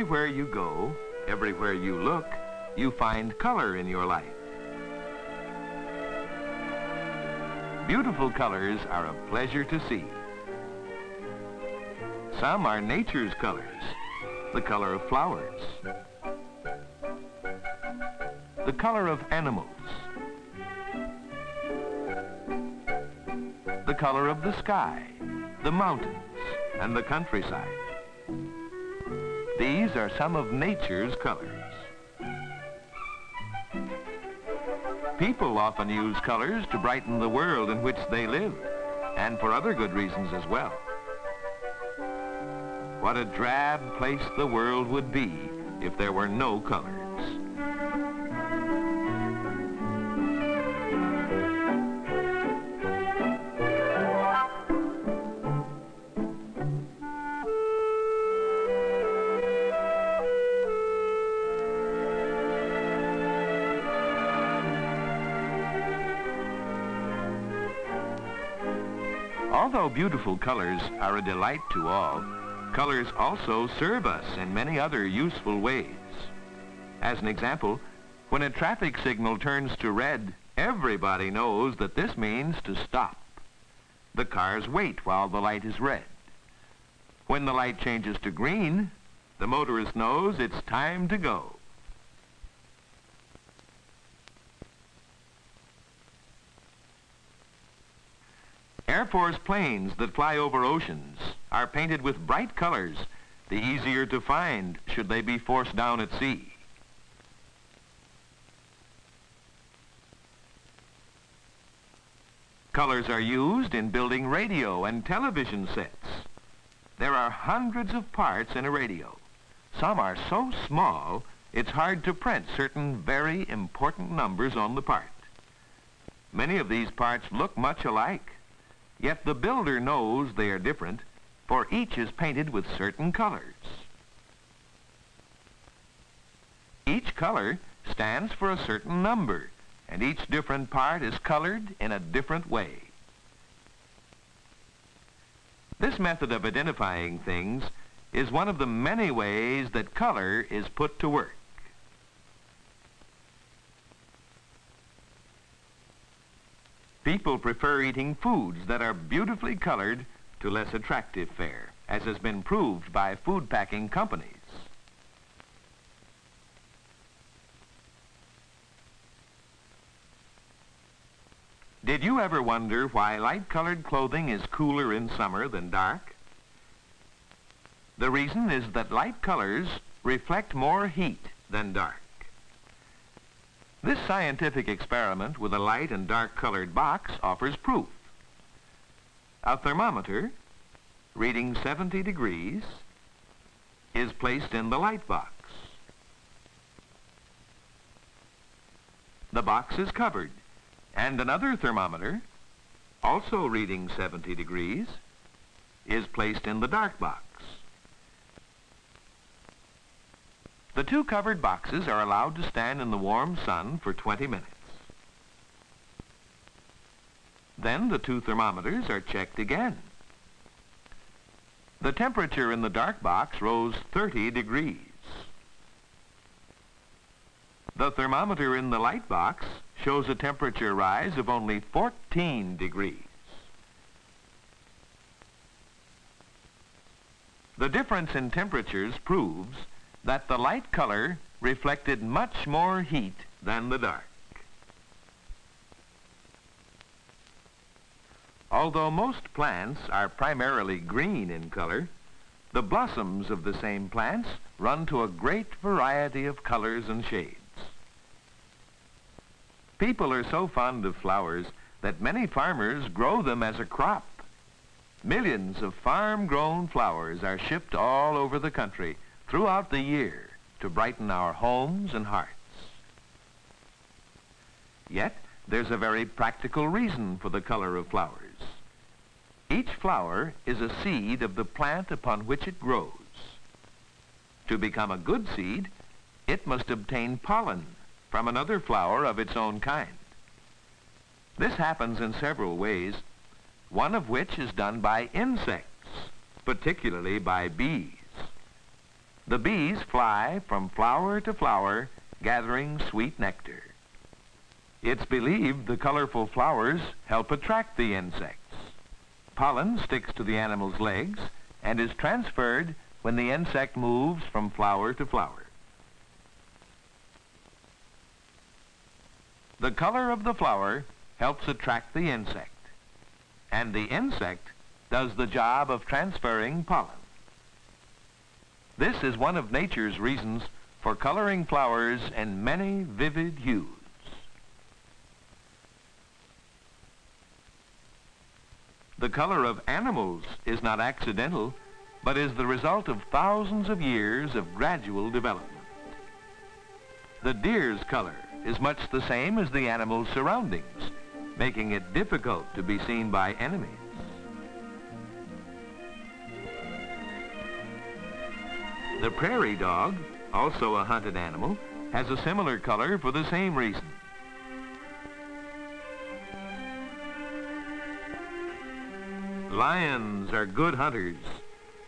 Everywhere you go, everywhere you look, you find color in your life. Beautiful colors are a pleasure to see. Some are nature's colors, the color of flowers, the color of animals, the color of the sky, the mountains, and the countryside. These are some of nature's colors. People often use colors to brighten the world in which they live, and for other good reasons as well. What a drab place the world would be if there were no colors. Although beautiful colors are a delight to all, colors also serve us in many other useful ways. As an example, when a traffic signal turns to red, everybody knows that this means to stop. The cars wait while the light is red. When the light changes to green, the motorist knows it's time to go. Air Force planes that fly over oceans are painted with bright colors, the easier to find should they be forced down at sea. Colors are used in building radio and television sets. There are hundreds of parts in a radio. Some are so small, it's hard to print certain very important numbers on the part. Many of these parts look much alike. Yet the builder knows they are different, for each is painted with certain colors. Each color stands for a certain number, and each different part is colored in a different way. This method of identifying things is one of the many ways that color is put to work. People prefer eating foods that are beautifully colored to less attractive fare, as has been proved by food packing companies. Did you ever wonder why light-colored clothing is cooler in summer than dark? The reason is that light colors reflect more heat than dark. This scientific experiment with a light and dark colored box offers proof. A thermometer reading 70 degrees is placed in the light box. The box is covered, and another thermometer, also reading 70 degrees, is placed in the dark box. The two covered boxes are allowed to stand in the warm sun for 20 minutes. Then the two thermometers are checked again. The temperature in the dark box rose 30 degrees. The thermometer in the light box shows a temperature rise of only 14 degrees. The difference in temperatures proves that the light color reflected much more heat than the dark. Although most plants are primarily green in color, the blossoms of the same plants run to a great variety of colors and shades. People are so fond of flowers that many farmers grow them as a crop. Millions of farm-grown flowers are shipped all over the country throughout the year to brighten our homes and hearts. Yet, there's a very practical reason for the color of flowers. Each flower is a seed of the plant upon which it grows. To become a good seed, it must obtain pollen from another flower of its own kind. This happens in several ways, one of which is done by insects, particularly by bees. The bees fly from flower to flower, gathering sweet nectar. It's believed the colorful flowers help attract the insects. Pollen sticks to the animal's legs and is transferred when the insect moves from flower to flower. The color of the flower helps attract the insect, and the insect does the job of transferring pollen. This is one of nature's reasons for coloring flowers in many vivid hues. The color of animals is not accidental, but is the result of thousands of years of gradual development. The deer's color is much the same as the animal's surroundings, making it difficult to be seen by enemies. The prairie dog, also a hunted animal, has a similar color for the same reason. Lions are good hunters.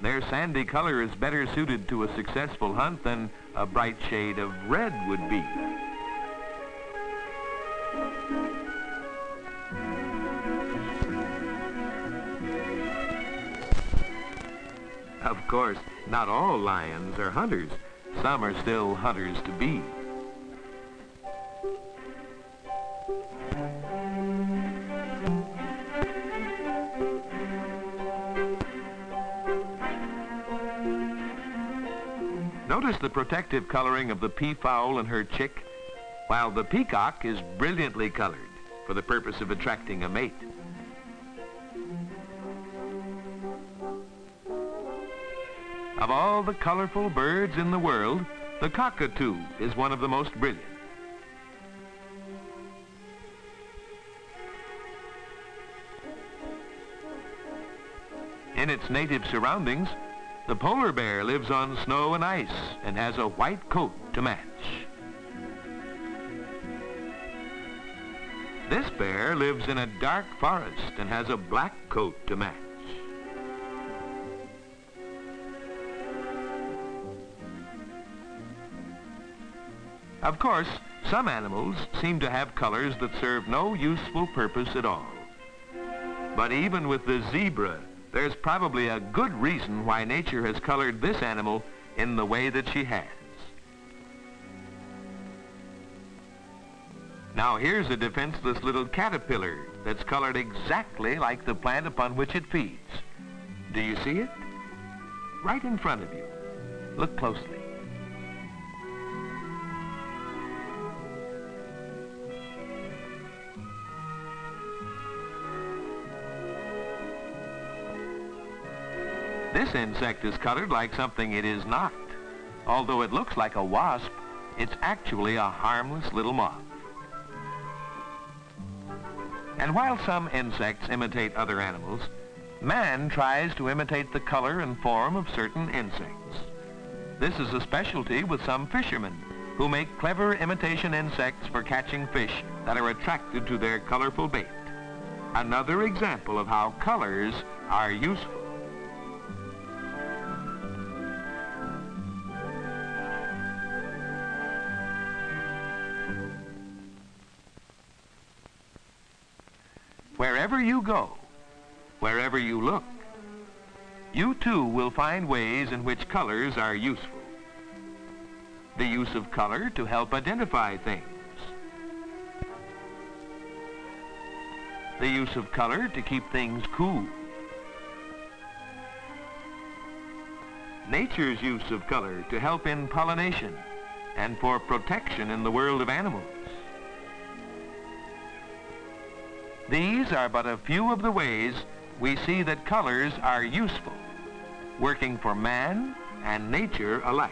Their sandy color is better suited to a successful hunt than a bright shade of red would be. Of course, not all lions are hunters. Some are still hunters to be. Notice the protective coloring of the peafowl and her chick, while the peacock is brilliantly colored for the purpose of attracting a mate. Of all the colorful birds in the world, the cockatoo is one of the most brilliant. In its native surroundings, the polar bear lives on snow and ice and has a white coat to match. This bear lives in a dark forest and has a black coat to match. Of course, some animals seem to have colors that serve no useful purpose at all. But even with the zebra, there's probably a good reason why nature has colored this animal in the way that she has. Now here's a defenseless little caterpillar that's colored exactly like the plant upon which it feeds. Do you see it? Right in front of you. Look closely. This insect is colored like something it is not. Although it looks like a wasp, it's actually a harmless little moth. And while some insects imitate other animals, man tries to imitate the color and form of certain insects. This is a specialty with some fishermen who make clever imitation insects for catching fish that are attracted to their colorful bait. Another example of how colors are useful. Wherever you go, wherever you look, you too will find ways in which colors are useful. The use of color to help identify things. The use of color to keep things cool. Nature's use of color to help in pollination and for protection in the world of animals. These are but a few of the ways we see that colors are useful, working for man and nature alike.